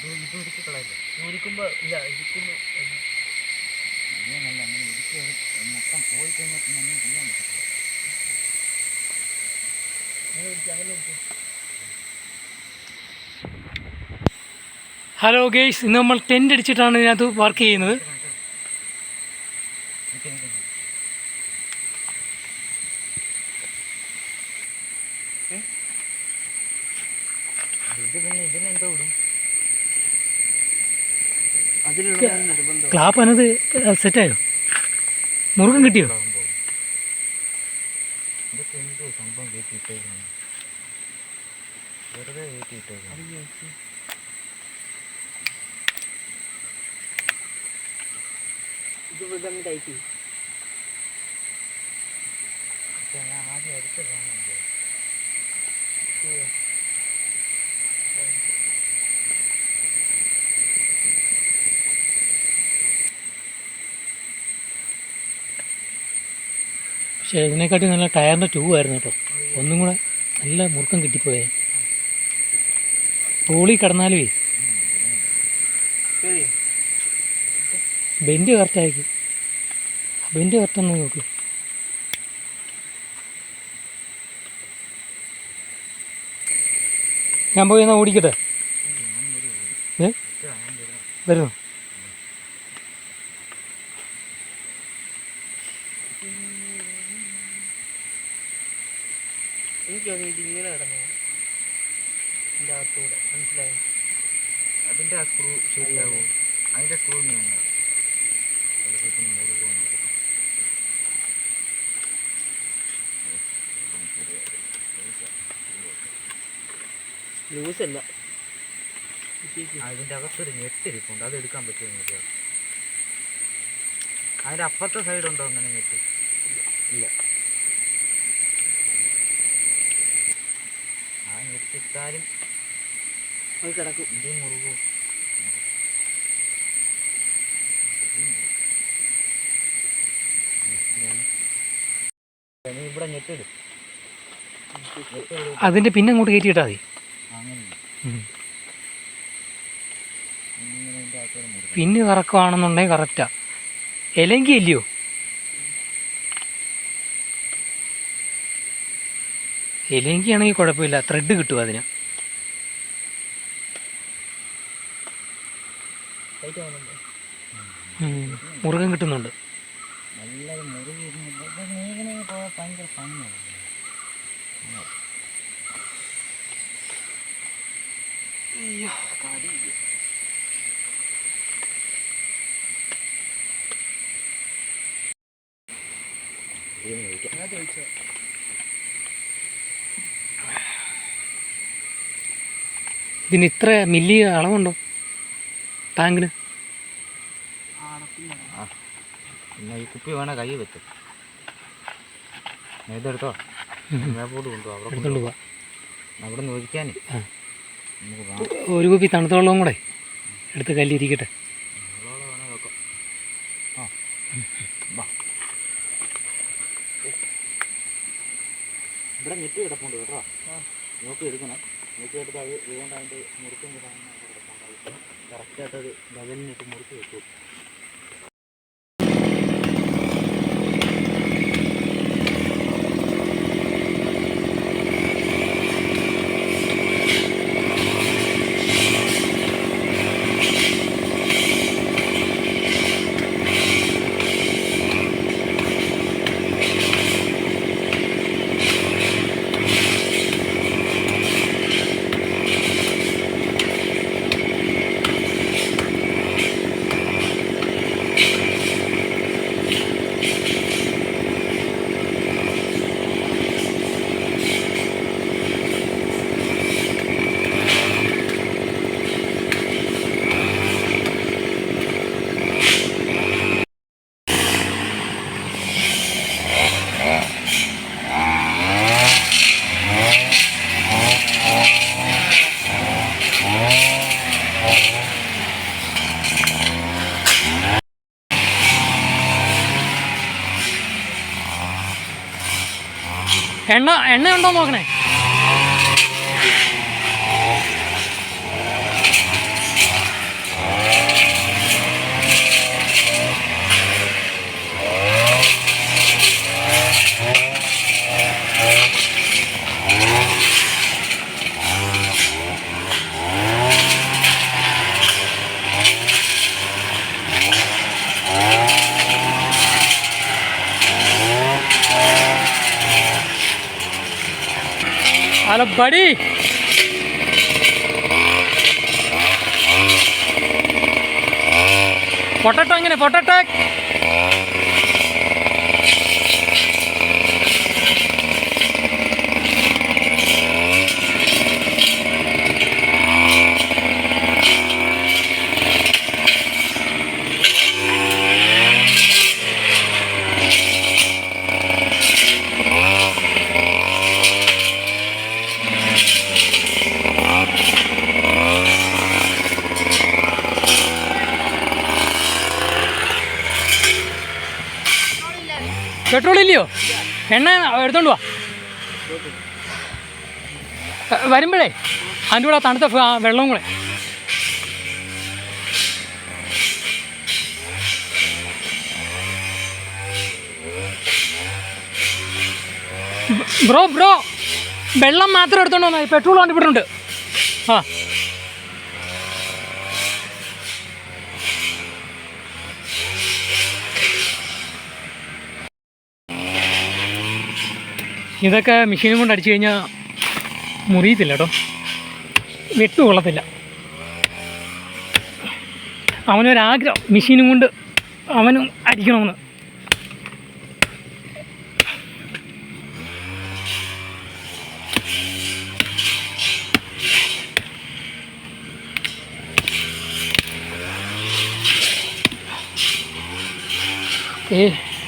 അത് ഇത് ഇടുക്കി കളയല്ലേ ഇരിക്കുമ്പോൾ ഇല്ല ഇരിക്കുന്നു അങ്ങനല്ല അങ്ങനെ ഇടുക്കി മൊത്തം പോയി കഴിഞ്ഞാൽ പിന്നെ ഒന്നും ചെയ്യാൻ പറ്റത്തില്ല. ഹലോ ഗെയ്സ്, ഇന്ന് നമ്മൾ ടെൻ്റ് അടിച്ചിട്ടാണ് ഇതിനകത്ത് വർക്ക് ചെയ്യുന്നത്. ക്ലാപ്പ് അതിനകത്ത് സെറ്റായോ? മുറുകൻ കിട്ടിയോ? ഇതൊക്കെ എന്തോ സംഭവം കയറ്റിയിട്ടേക്കാണ്, വെറുതെ കയറ്റിയിട്ടേക്കാണ്. ഞാൻ ആദ്യം അടിച്ചതാണ്. പക്ഷേ ഇതിനെക്കാട്ടി നല്ല ടയറിൻ്റെ ട്യൂബ് ആയിരുന്നു കേട്ടോ. ഒന്നും കൂടെ നല്ല മുറുക്കം കിട്ടിപ്പോയേ. തോളി കിടന്നാലുമേ ബെൻഡ് കറക്റ്റായിരിക്കും. ബെൻഡ് കറക്റ്റാന്ന് നോക്ക്. ഞാൻ പോയി എന്നാൽ ഓടിക്കട്ടെ. വരുന്നു. എനിക്കത് ഇതിങ്ങനെ കിടന്നു എൻ്റെ അകത്തൂടെ, മനസ്സിലായി? അതിൻ്റെ ആ സ്ക്രൂ ശരിയാവും, അതിൻ്റെ സ്ക്രൂ വേണ്ട. ലൂസല്ല, അതിൻ്റെ അകത്തൊരു ഞെട്ടിരിപ്പുണ്ട്, അത് എടുക്കാൻ പറ്റുമോ നിങ്ങൾക്ക്? അതിൻ്റെ അപ്പുറത്തെ സൈഡുണ്ടോ അങ്ങനെ ഞെട്ട്? ഇല്ല. ആ ഞെട്ടിട്ടാലും അത് കിടക്കും. ഇത് മുറുകും. ഇവിടെ ഞെട്ടിടും. അതിൻ്റെ പിന്നെ അങ്ങോട്ട് കയറ്റിയിട്ടാൽ മതി. പിന്നെ കറക്കുവാണെന്നുണ്ടെങ്കിൽ കറക്റ്റാ. എലെങ്കി ഇല്ലയോ? എലെങ്കി ആണെങ്കിൽ കുഴപ്പമില്ല, ത്രെഡ് കിട്ടും അതിന്. മുറുകൻ കിട്ടുന്നുണ്ട്. നല്ലത് മുറുകി ഭയങ്കര പണിയാണ്. അയ്യോ കടിയില്ല. ഇതിന് ഇത്ര മില്ലി അളവുണ്ടോ ടാങ്കിന്? പിന്നെ ഈ കുപ്പി വേണേ കൈ വെക്കും. ഇതെടുത്തോ, മേപ്പോട്ട് കൊണ്ടുപോകാം. എടുത്തോണ്ട് പോവാം. അവിടെ നിന്ന് ഒഴിക്കാനേ ഒരു കുപ്പി തണുത്ത വെള്ളവും കൂടെ എടുത്ത് കല്ലിരിക്കട്ടെ. ഇവിടെ ഞെട്ടി കിടപ്പുണ്ട് കേട്ടോ, നോക്കി എടുക്കണം. നോക്കി എടുത്ത് അത് ഇതുകൊണ്ട് അതിൻ്റെ മുറുക്കം കിടപ്പുണ്ടാവും. കറക്റ്റായിട്ടത് ലെവലിനിട്ട് മുറുക്കി വെക്കും. എണ്ണ ഉണ്ടോ നോക്കണേ. Hello buddy. പൊട്ടട്ടോ എങ്ങനെ പൊട്ടട്ടോ? പെട്രോൾ ഇല്ലയോ? എണ്ണ എടുത്തോണ്ട് വാ. വരുമ്പോഴേ അതിൻ്റെ കൂടെ തണുത്ത വെള്ളവും കൂടെ. ബ്രോ വെള്ളം മാത്രം എടുത്തോണ്ട് വന്നാൽ പെട്രോൾ കണ്ടുപിട്ടുണ്ട്. ആ ഇതൊക്കെ മെഷീനും കൊണ്ട് അടിച്ചു കഴിഞ്ഞാൽ മുറിയത്തില്ല കേട്ടോ, വെട്ട് കൊള്ളത്തില്ല. അവനൊരാഗ്രഹം മെഷീനും കൊണ്ട് അവനും അടിക്കണമെന്ന്.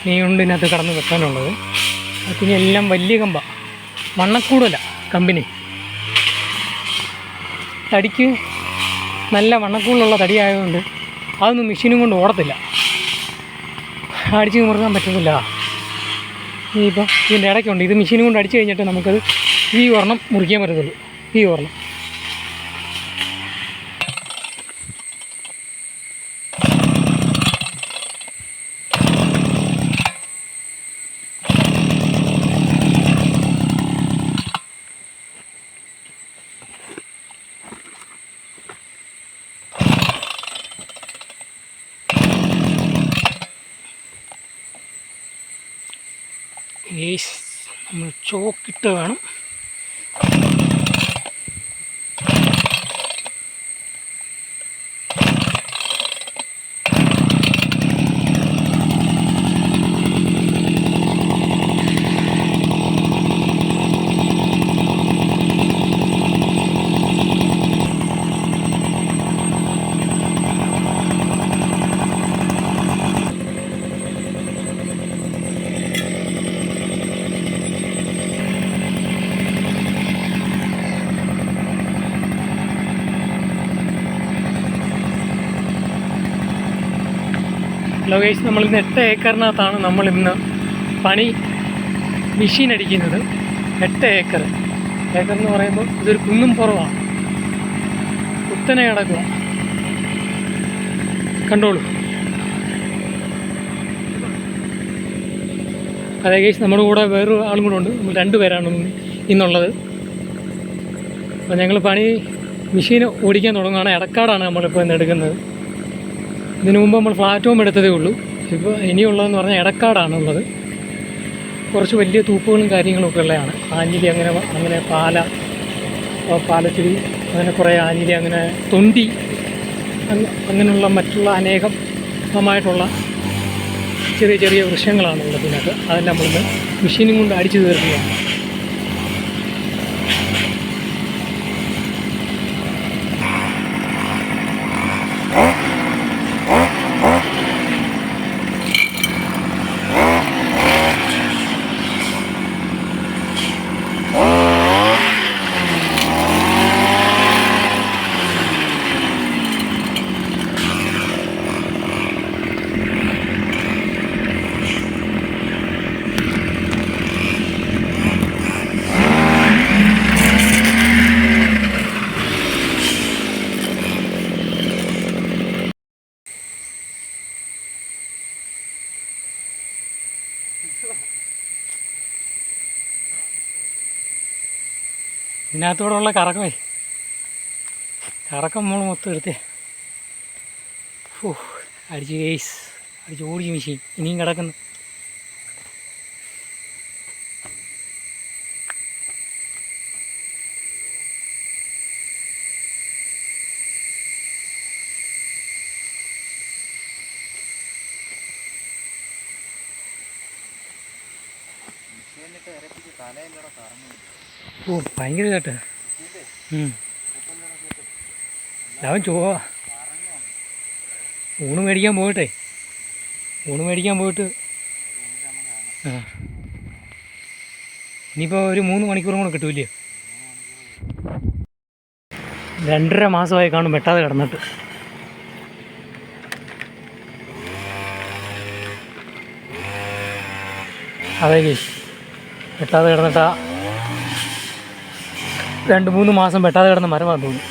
നീയുണ്ട് ഇതിനകത്ത് കടന്ന് വെക്കാനുള്ളത്. പിന്നെ എല്ലാം വലിയ കമ്പ, വണ്ണക്കൂടല്ല കമ്പനി. തടിക്ക് നല്ല വണ്ണക്കൂടുള്ള തടി ആയതുകൊണ്ട് അതൊന്നും മെഷീനും കൊണ്ട് ഓടത്തില്ല, അടിച്ച് മുറുക്കാൻ പറ്റുന്നില്ല. ഇനിയിപ്പോൾ ഇതിൻ്റെ ഇടയ്ക്കുണ്ട്, ഇത് മെഷീനും കൊണ്ട് അടിച്ച് കഴിഞ്ഞിട്ട് നമുക്കത് ഈ ഒരെണ്ണം മുറിക്കാൻ പറ്റത്തുള്ളൂ. ഈ ഒരെണ്ണം നമ്മൾ ചോക്കിട്ട് വേണം. ഹലോ ഗൈസ്, നമ്മളിന്ന് 8 ഏക്കറിനകത്താണ് നമ്മളിന്ന് പണി മെഷീൻ അടിക്കുന്നത്. 8 ഏക്കർ എന്ന് പറയുമ്പോൾ ഇതൊരു കുന്നും പുറമാണ്, കുത്തനെ കിടക്കുക. കണ്ടോളൂ. അതെ ഗൈസ്, നമ്മുടെ കൂടെ വേറൊരു ആളും കൂടെ ഉണ്ട്. നമ്മൾ 2 പേരാണ് ഇന്നുള്ളത്. അപ്പോൾ ഞങ്ങൾ പണി മെഷീൻ ഓടിക്കാൻ തുടങ്ങുകയാണ്. എടക്കാടാണ് നമ്മളിപ്പോൾ ഇന്ന് എടുക്കുന്നത്. ഇതിനു മുമ്പ് നമ്മൾ പ്ലാറ്റ്ഫോം എടുത്തതേ ഉള്ളൂ. ഇപ്പോൾ ഇനിയുള്ളതെന്ന് പറഞ്ഞാൽ എടക്കാടാണുള്ളത്. കുറച്ച് വലിയ തൂപ്പുകളും കാര്യങ്ങളൊക്കെ ഉള്ളതാണ്. ആഞ്ഞിലി അങ്ങനെ പാലച്ചിരി, അങ്ങനെ കുറേ ആഞ്ഞിലി, അങ്ങനെ തൊണ്ടി, അങ്ങനെയുള്ള മറ്റുള്ള അനേകമായിട്ടുള്ള ചെറിയ ചെറിയ വൃക്ഷങ്ങളാണുള്ളത് ഇതിനകത്ത്. അതെല്ലാം നമ്മളിന്ന് മെഷീനും കൊണ്ട് അടിച്ചു തീർക്കുകയാണ്. ഇതിനകത്തൂടെ ഉള്ള കറക്കമേ, കറക്കം നമ്മൾ മൊത്തം എടുത്തേ. അടിച്ച് കേസ് അടിച്ച് ഓടിച്ച് മെഷീൻ ഇനിയും കിടക്കുന്നു. എന്നിട്ട് ഇരപ്പിച്ച് തലയിലൂടെ കറങ്ങുന്നു. ഓ ഭയങ്കര കേട്ട് ഇതിന്റെ ഉപ്പല്ലോടെ കേട്ട് അവൻ കറങ്ങുവാണ്. ഊണ് മേടിക്കാൻ പോയിട്ടെ ഊണ് മേടിക്കാൻ പോയിട്ട് എന്നിട്ട് നമുക്ക് കാണാം. ആ ഇനിയിപ്പോൾ ഒരു 3 മണിക്കൂറും കൂടെ കിട്ടൂല്ലേ? 2.5 മാസമായി കാണും വെട്ടാതെ കിടന്നിട്ട്. അതെ വെട്ടാതെ കിടന്നിട്ടാ 2-3 മാസം വെട്ടാതെ കിടന്ന മരമാണെന്ന് തോന്നുന്നു.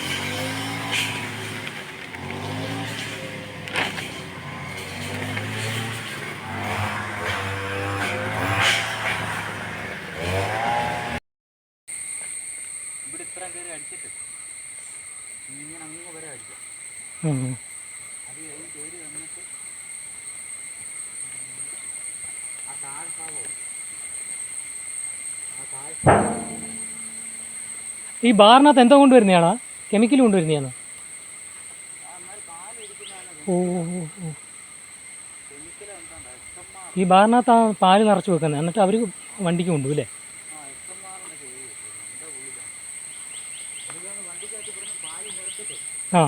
ഇവിടെ ഇത്രയും കയറി അടിച്ചിട്ട് ഇങ്ങനെ അങ്ങ് വരെ അടിക്കാം. അത് കഴിഞ്ഞ് കയറി വന്നിട്ട് ആ താഴ്ഭാഗവും ഈ ബാറിനകത്ത് എന്തോ കൊണ്ടുവരുന്നതാണോ? കെമിക്കൽ കൊണ്ടുവരുന്നതാണോ? ഓ ഓ ഓ ഈ ബാറിനകത്ത് ആ പാല് നിറച്ച് വെക്കുന്നത്, എന്നിട്ട് അവർ വണ്ടിക്ക് കൊണ്ടുപോകും അല്ലേ? ആ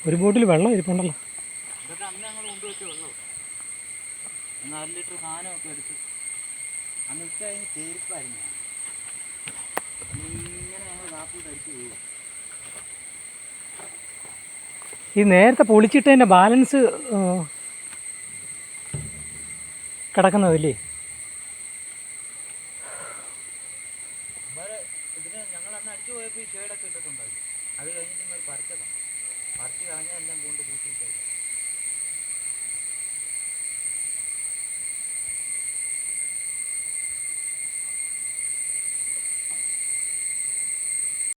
ഒരു ബോട്ടിൽ വെള്ളം ഇരിപ്പുണ്ടല്ലോ. ഇതൊക്കെ അന്ന് ഞങ്ങൾ കൊണ്ടുവച്ച വെള്ളം 4 ലിറ്റർ സാധനമൊക്കെ എടുത്ത് അന്ന് ഉച്ച കഴിഞ്ഞ് ചേരിപ്പായിരുന്നു. ഇങ്ങനെ ഞങ്ങൾ കാപ്പിട്ട് അടിച്ച് പോകും. ഈ നേരത്തെ പൊളിച്ചിട്ടതിൻ്റെ ബാലൻസ് കിടക്കുന്നതല്ലേ? ഇതിന് ഞങ്ങൾ അന്ന് അടിച്ചു പോയപ്പോൾ ഈ ഷേഡൊക്കെ ഇട്ടിട്ടുണ്ടായിരുന്നു. അത് കഴിഞ്ഞിട്ട് ഇങ്ങനെ പറിച്ചതാണ്. പറിച്ച് കളഞ്ഞതെല്ലാം കൊണ്ട് കൂട്ടിയിട്ടേക്കാം.